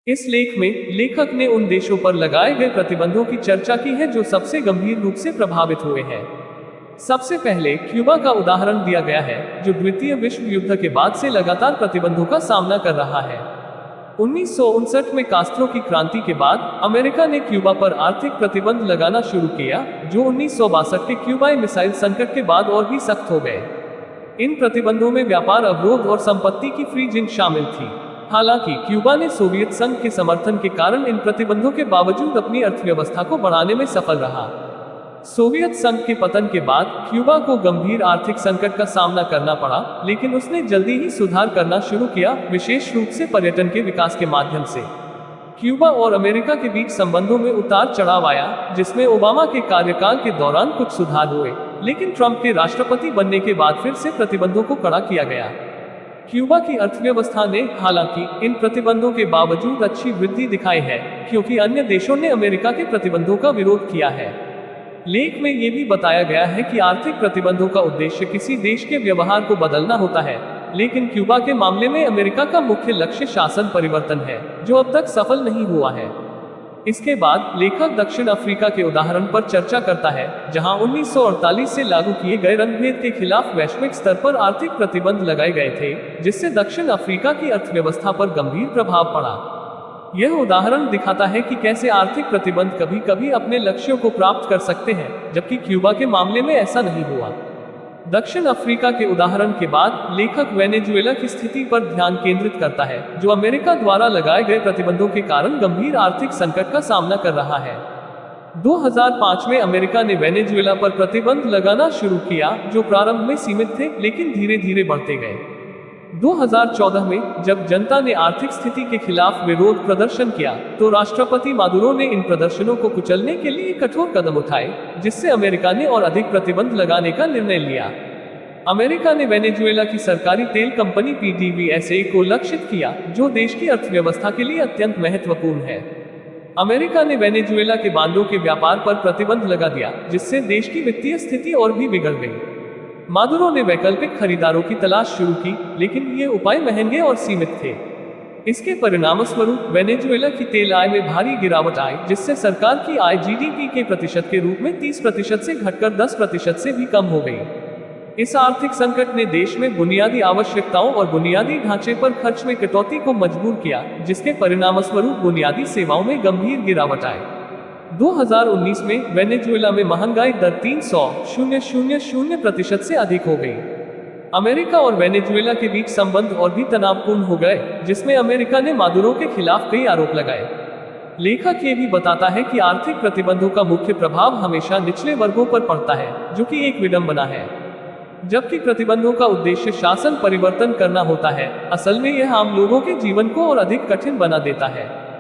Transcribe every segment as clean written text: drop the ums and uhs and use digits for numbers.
इस लेख में लेखक ने उन देशों पर लगाए गए प्रतिबंधों की चर्चा की है जो सबसे गंभीर रूप से प्रभावित हुए हैं। सबसे पहले क्यूबा का उदाहरण दिया गया है, जो द्वितीय विश्व युद्ध के बाद से लगातार प्रतिबंधों का सामना कर रहा है। 1959 में कास्त्रो की क्रांति के बाद अमेरिका ने क्यूबा पर आर्थिक प्रतिबंध लगाना शुरू किया, जो 1962 के क्यूबाई मिसाइल संकट के बाद और भी सख्त हो गए। इन प्रतिबंधों में व्यापार अवरोध और संपत्ति की फ्रीजिंग शामिल थी। हालांकि क्यूबा ने सोवियत संघ के समर्थन के कारण इन प्रतिबंधों के बावजूद अपनी अर्थव्यवस्था को बढ़ाने में सफल रहा। सोवियत संघ के पतन के बाद क्यूबा को गंभीर आर्थिक संकट का सामना करना पड़ा, लेकिन उसने जल्दी ही सुधार करना शुरू किया, विशेष रूप से पर्यटन के विकास के माध्यम से। क्यूबा और अमेरिका के बीच संबंधों में उतार चढ़ाव आया, जिसमें ओबामा के कार्यकाल के दौरान कुछ सुधार हुए, लेकिन ट्रंप के राष्ट्रपति बनने के बाद फिर से प्रतिबंधों को कड़ा किया गया। क्यूबा की अर्थव्यवस्था ने हालांकि इन प्रतिबंधों के बावजूद अच्छी वृद्धि दिखाई है, क्योंकि अन्य देशों ने अमेरिका के प्रतिबंधों का विरोध किया है। लेख में ये भी बताया गया है कि आर्थिक प्रतिबंधों का उद्देश्य किसी देश के व्यवहार को बदलना होता है, लेकिन क्यूबा के मामले में अमेरिका का मुख्य लक्ष्य शासन परिवर्तन है, जो अब तक सफल नहीं हुआ है। इसके बाद लेखक दक्षिण अफ्रीका के उदाहरण पर चर्चा करता है, जहां 1948 से लागू किए गए रंगभेद के खिलाफ वैश्विक स्तर पर आर्थिक प्रतिबंध लगाए गए थे, जिससे दक्षिण अफ्रीका की अर्थव्यवस्था पर गंभीर प्रभाव पड़ा। यह उदाहरण दिखाता है कि कैसे आर्थिक प्रतिबंध कभी कभी अपने लक्ष्यों को प्राप्त कर सकते हैं, जबकि क्यूबा के मामले में ऐसा नहीं हुआ। दक्षिण अफ्रीका के उदाहरण के बाद लेखक वेनेजुएला की स्थिति पर ध्यान केंद्रित करता है, जो अमेरिका द्वारा लगाए गए प्रतिबंधों के कारण गंभीर आर्थिक संकट का सामना कर रहा है। 2005 में अमेरिका ने वेनेजुएला पर प्रतिबंध लगाना शुरू किया, जो प्रारंभ में सीमित थे लेकिन धीरे धीरे बढ़ते गए। 2014 में जब जनता ने आर्थिक स्थिति के खिलाफ विरोध प्रदर्शन किया, तो राष्ट्रपति मादुरो ने इन प्रदर्शनों को कुचलने के लिए कठोर कदम उठाए, जिससे अमेरिका ने और अधिक प्रतिबंध लगाने का निर्णय लिया। अमेरिका ने वेनेजुएला की सरकारी तेल कंपनी PDVSA को लक्षित किया, जो देश की अर्थव्यवस्था के लिए अत्यंत महत्वपूर्ण है। अमेरिका ने वेनेजुएला के बांडों के व्यापार पर प्रतिबंध लगा दिया, जिससे देश की वित्तीय स्थिति और भी बिगड़ गई। मादुरो ने वैकल्पिक खरीदारों की तलाश शुरू की, लेकिन ये उपाय महंगे और सीमित थे। इसके परिणामस्वरूप वेनेजुएला की तेल आय में भारी गिरावट आई, जिससे सरकार की आय GDP के प्रतिशत के रूप में 30% से घटकर 10% से भी कम हो गई। इस आर्थिक संकट ने देश में बुनियादी आवश्यकताओं और बुनियादी ढांचे पर खर्च में कटौती को मजबूर किया, जिसके परिणामस्वरूप बुनियादी सेवाओं में गंभीर गिरावट आई। 2019 में वेनेजुएला में महंगाई दर 300,000% से अधिक हो गई। अमेरिका और वेनेजुएला के बीच संबंध और भी तनावपूर्ण हो गए, जिसमें अमेरिका ने मादुरो के खिलाफ कई आरोप लगाए। लेखक ये भी बताता है कि आर्थिक प्रतिबंधों का मुख्य प्रभाव हमेशा निचले वर्गों पर पड़ता है, जो कि एक विडंबना है। जबकि प्रतिबंधों का उद्देश्य शासन परिवर्तन करना होता है, असल में यह आम लोगों के जीवन को और अधिक कठिन बना देता है।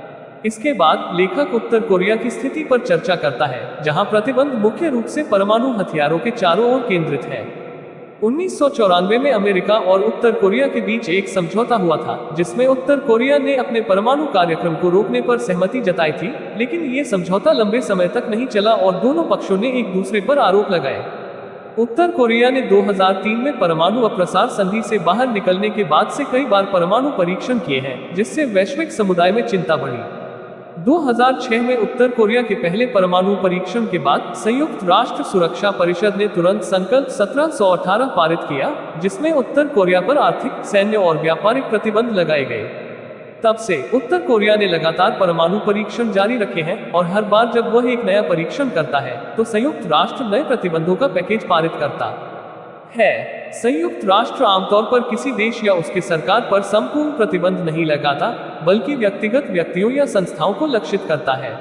इसके बाद लेखक उत्तर कोरिया की स्थिति पर चर्चा करता है, जहां प्रतिबंध मुख्य रूप से परमाणु हथियारों के चारों ओर केंद्रित है। 1994 में अमेरिका और उत्तर कोरिया के बीच एक समझौता हुआ था, जिसमें उत्तर कोरिया ने अपने परमाणु कार्यक्रम को रोकने पर सहमति जताई थी, लेकिन ये समझौता लंबे समय तक नहीं चला और दोनों पक्षों ने एक दूसरे पर आरोप लगाए। उत्तर कोरिया ने 2003 में परमाणु अप्रसार संधि से बाहर निकलने के बाद से कई बार परमाणु परीक्षण किए हैं, जिससे वैश्विक समुदाय में चिंता बढ़ी। 2006 में उत्तर कोरिया के पहले परमाणु परीक्षण के बाद संयुक्त राष्ट्र सुरक्षा परिषद ने तुरंत संकल्प 1718 पारित किया, जिसमें उत्तर कोरिया पर आर्थिक, सैन्य और व्यापारिक प्रतिबंध लगाए गए। तब से उत्तर कोरिया ने लगातार परमाणु परीक्षण जारी रखे हैं और हर बार जब वह एक नया परीक्षण करता है, तो संयुक्त राष्ट्र नए प्रतिबंधों का पैकेज पारित करता है। संयुक्त राष्ट्र आमतौर पर किसी देश या उसके सरकार पर संपूर्ण प्रतिबंध नहीं लगाता, बल्कि व्यक्तिगत व्यक्तियों या संस्थाओं को लक्षित करता है।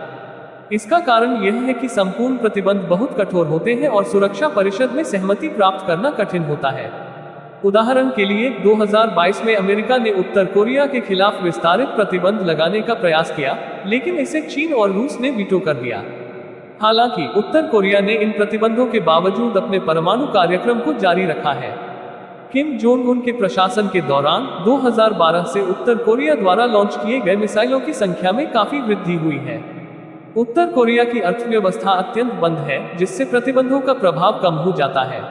इसका कारण यह है कि संपूर्ण प्रतिबंध बहुत कठोर होते हैं और सुरक्षा परिषद में सहमति प्राप्त करना कठिन होता है। उदाहरण के लिए 2022 में अमेरिका ने उत्तर कोरिया के खिलाफ विस्तारित प्रतिबंध लगाने का प्रयास किया, लेकिन इसे चीन और रूस ने वीटो कर दिया। हालांकि उत्तर कोरिया ने इन प्रतिबंधों के बावजूद अपने परमाणु कार्यक्रम को जारी रखा है। किम जोंग उन के प्रशासन के दौरान 2012 से उत्तर कोरिया द्वारा लॉन्च किए गए मिसाइलों की संख्या में काफी वृद्धि हुई है। उत्तर कोरिया की अर्थव्यवस्था अत्यंत बंद है, जिससे प्रतिबंधों का प्रभाव कम हो जाता है।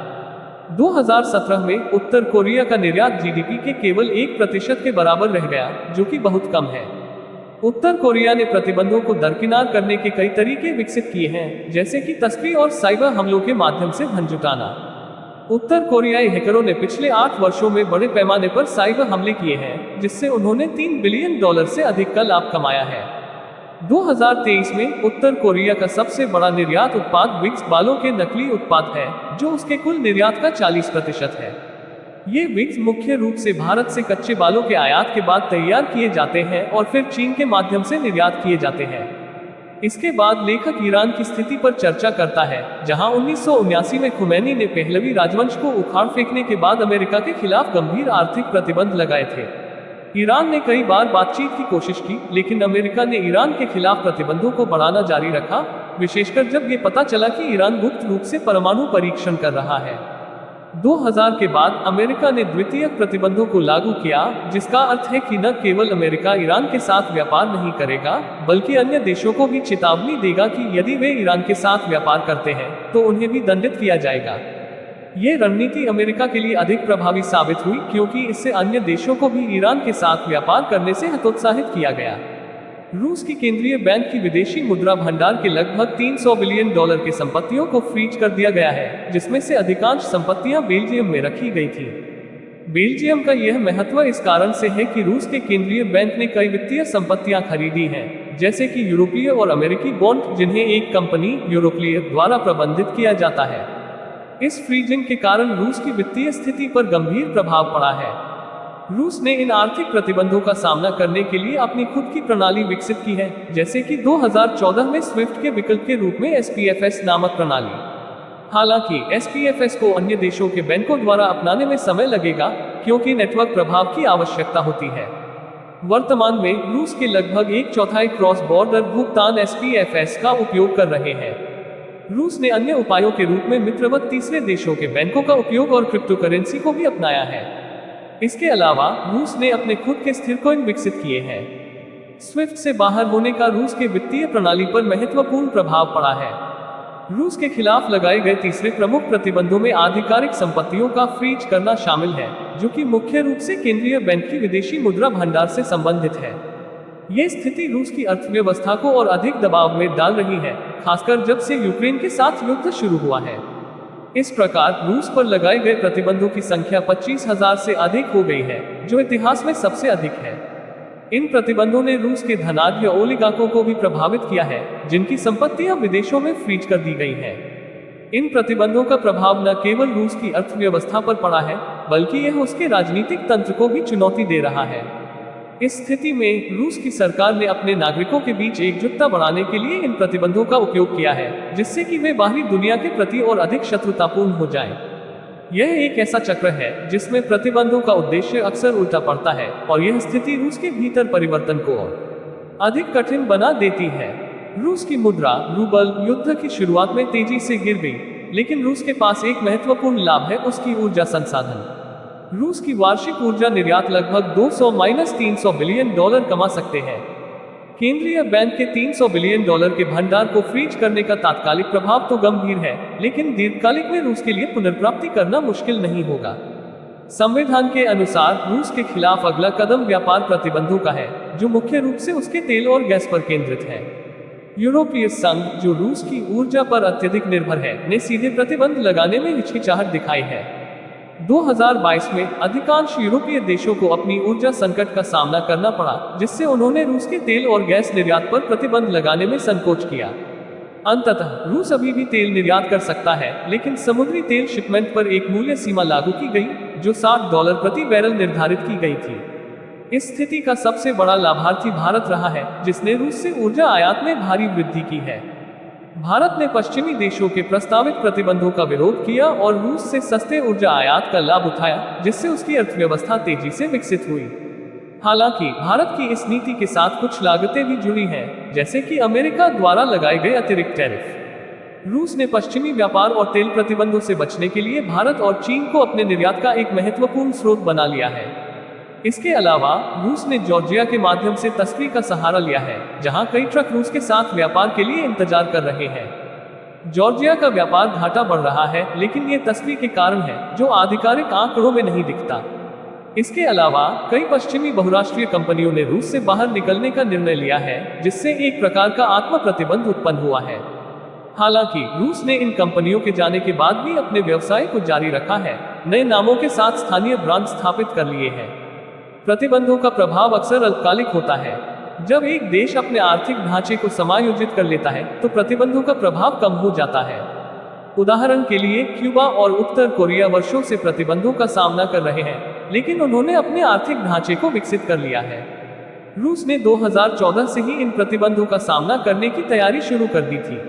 2017 में उत्तर कोरिया का निर्यात GDP के केवल 1% के बराबर रह गया, जो कि बहुत कम है। उत्तर कोरिया ने प्रतिबंधों को दरकिनार करने के कई तरीके विकसित किए हैं, जैसे कि तस्करी और साइबर हमलों के माध्यम से धन जुटाना। उत्तर कोरियाई हैकरों ने पिछले 8 वर्षों में बड़े पैमाने पर साइबर हमले किए हैं, जिससे उन्होंने $3 बिलियन से अधिक का लाभ कमाया है। 2023 में उत्तर कोरिया का सबसे बड़ा निर्यात उत्पाद विक्स बालों के नकली उत्पाद है, जो उसके कुल निर्यात का 40% है। ये विक्स मुख्य रूप से भारत से कच्चे बालों के आयात के बाद तैयार किए जाते हैं और फिर चीन के माध्यम से निर्यात किए जाते हैं। इसके बाद लेखक ईरान की स्थिति पर चर्चा करता है, जहां 1979 में खुमैनी ने पहलवी राजवंश को उखाड़ फेंकने के बाद अमेरिका के खिलाफ गंभीर आर्थिक प्रतिबंध लगाए थे। ईरान ने कई बार बातचीत की कोशिश की, लेकिन अमेरिका ने ईरान के खिलाफ प्रतिबंधों को बढ़ाना जारी रखा, विशेषकर जब ये पता चला कि ईरान गुप्त रूप से परमाणु परीक्षण कर रहा है। 2000 के बाद अमेरिका ने द्वितीयक प्रतिबंधों को लागू किया, जिसका अर्थ है कि न केवल अमेरिका ईरान के साथ व्यापार नहीं करेगा, बल्कि अन्य देशों को भी चेतावनी देगा कि यदि वे ईरान के साथ व्यापार करते हैं तो उन्हें भी दंडित किया जाएगा। ये रणनीति अमेरिका के लिए अधिक प्रभावी साबित हुई, क्योंकि इससे अन्य देशों को भी ईरान के साथ व्यापार करने से हतोत्साहित किया गया। रूस की केंद्रीय बैंक की विदेशी मुद्रा भंडार के लगभग $300 बिलियन की संपत्तियों को फ्रीज कर दिया गया है, जिसमें से अधिकांश संपत्तियां बेल्जियम में रखी गई थी। बेल्जियम का यह महत्व इस कारण से है कि रूस के केंद्रीय बैंक ने कई वित्तीय संपत्तियां खरीदी हैं, जैसे कि यूरोपीय और अमेरिकी बॉन्ड, जिन्हें एक कंपनी यूरोक्लियर द्वारा प्रबंधित किया जाता है। इस फ्रीजिंग के कारण रूस की वित्तीय स्थिति पर गंभीर प्रभाव पड़ा है। रूस ने इन आर्थिक प्रतिबंधों का सामना करने के लिए अपनी खुद की प्रणाली विकसित की है, जैसे कि 2014 में स्विफ्ट के विकल्प के रूप में SPFS नामक प्रणाली। हालांकि SPFS को अन्य देशों के बैंकों द्वारा अपनाने में समय लगेगा, क्योंकि नेटवर्क प्रभाव की आवश्यकता होती है। वर्तमान में रूस के लगभग 1/4 क्रॉस बॉर्डर भुगतान SPFS का उपयोग कर रहे हैं। रूस ने अन्य उपायों के रूप में मित्रवत तीसरे देशों के बैंकों का उपयोग और क्रिप्टो करेंसी को भी अपनाया है। इसके अलावा रूस ने अपने खुद के स्थिर कॉइन विकसित किए हैं। स्विफ्ट से बाहर होने का रूस के वित्तीय प्रणाली पर महत्वपूर्ण प्रभाव पड़ा है। रूस के खिलाफ लगाए गए तीसरे प्रमुख प्रतिबंधों में आधिकारिक संपत्तियों का फ्रीज करना शामिल है, जो कि मुख्य रूप से केंद्रीय बैंक की विदेशी मुद्रा भंडार से संबंधित है। यह स्थिति रूस की अर्थव्यवस्था को और अधिक दबाव में डाल रही है, खासकर जब से यूक्रेन के साथ युद्ध शुरू हुआ है। इस प्रकार रूस पर लगाए गए प्रतिबंधों की संख्या 25,000 से अधिक हो गई है, जो इतिहास में सबसे अधिक है। इन प्रतिबंधों ने रूस के धनाढ्य ओलिगार्कों को भी प्रभावित किया है, जिनकी संपत्तियां विदेशों में फ्रीज कर दी गई हैं। इन प्रतिबंधों का प्रभाव न केवल रूस की अर्थव्यवस्था पर पड़ा है, बल्कि यह उसके राजनीतिक तंत्र को भी चुनौती दे रहा है। इस स्थिति में रूस की सरकार ने अपने नागरिकों के बीच एकजुटता बढ़ाने के लिए इन प्रतिबंधों का उपयोग किया है, जिससे कि वे बाहरी दुनिया के प्रति और अधिक शत्रुतापूर्ण हो जाएं। यह एक ऐसा चक्र है जिसमें प्रतिबंधों का उद्देश्य अक्सर उल्टा पड़ता है, और यह स्थिति रूस के भीतर परिवर्तन को और अधिक कठिन बना देती है। रूस की मुद्रा रूबल युद्ध की शुरुआत में तेजी से गिर गई, लेकिन रूस के पास एक महत्वपूर्ण लाभ है उसकी ऊर्जा संसाधन। रूस की वार्षिक ऊर्जा निर्यात लगभग 200-300 बिलियन डॉलर कमा सकते हैं। केंद्रीय बैंक के $300 बिलियन के भंडार को फ्रीज करने का तात्कालिक प्रभाव तो गंभीर है, लेकिन दीर्घकालिक में रूस के लिए पुनर्प्राप्ति करना मुश्किल नहीं होगा। संविधान के अनुसार रूस के खिलाफ अगला कदम व्यापार प्रतिबंधों का है, जो मुख्य रूप से उसके तेल और गैस पर केंद्रित है। यूरोपीय संघ, जो रूस की ऊर्जा पर अत्यधिक निर्भर है, ने सीधे प्रतिबंध लगाने में हिचकिचाहट दिखाई है। 2022 में अधिकांश यूरोपीय देशों को अपनी ऊर्जा संकट का सामना करना पड़ा, जिससे उन्होंने रूस के तेल और गैस निर्यात पर प्रतिबंध लगाने में संकोच किया। अंततः रूस अभी भी तेल निर्यात कर सकता है, लेकिन समुद्री तेल शिपमेंट पर एक मूल्य सीमा लागू की गई, जो $60 प्रति बैरल निर्धारित की गई थी। इस स्थिति का सबसे बड़ा लाभार्थी भारत रहा है, जिसने रूस से ऊर्जा आयात में भारी वृद्धि की है। भारत ने पश्चिमी देशों के प्रस्तावित प्रतिबंधों का विरोध किया और रूस से सस्ते ऊर्जा आयात का लाभ उठाया, जिससे उसकी अर्थव्यवस्था तेजी से विकसित हुई। हालांकि भारत की इस नीति के साथ कुछ लागतें भी जुड़ी हैं, जैसे कि अमेरिका द्वारा लगाए गए अतिरिक्त टैरिफ। रूस ने पश्चिमी व्यापार और तेल प्रतिबंधों से बचने के लिए भारत और चीन को अपने निर्यात का एक महत्वपूर्ण स्रोत बना लिया है। इसके अलावा रूस ने जॉर्जिया के माध्यम से तस्करी का सहारा लिया है, जहां कई ट्रक रूस के साथ व्यापार के लिए इंतजार कर रहे हैं। जॉर्जिया का व्यापार घाटा बढ़ रहा है, लेकिन ये तस्करी के कारण है, जो आधिकारिक आंकड़ों में नहीं दिखता। इसके अलावा कई पश्चिमी बहुराष्ट्रीय कंपनियों ने रूस से बाहर निकलने का निर्णय लिया है, जिससे एक प्रकार का आत्म प्रतिबंध उत्पन्न हुआ है। हालांकि रूस ने इन कंपनियों के जाने के बाद भी अपने व्यवसाय को जारी रखा है, नए नामों के साथ स्थानीय ब्रांड स्थापित कर लिए हैं। प्रतिबंधों का प्रभाव अक्सर अल्पकालिक होता है। जब एक देश अपने आर्थिक ढांचे को समायोजित कर लेता है तो प्रतिबंधों का प्रभाव कम हो जाता है। उदाहरण के लिए क्यूबा और उत्तर कोरिया वर्षों से प्रतिबंधों का सामना कर रहे हैं, लेकिन उन्होंने अपने आर्थिक ढांचे को विकसित कर लिया है। रूस ने 2014 से ही इन प्रतिबंधों का सामना करने की तैयारी शुरू कर दी थी।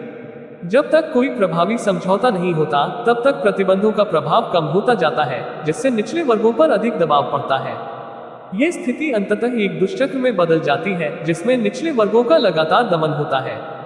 जब तक कोई प्रभावी समझौता नहीं होता, तब तक प्रतिबंधों का प्रभाव कम होता जाता है, जिससे निचले वर्गों पर अधिक दबाव पड़ता है। यह स्थिति अंततः एक दुष्चक्र में बदल जाती है, जिसमें निचले वर्गों का लगातार दमन होता है।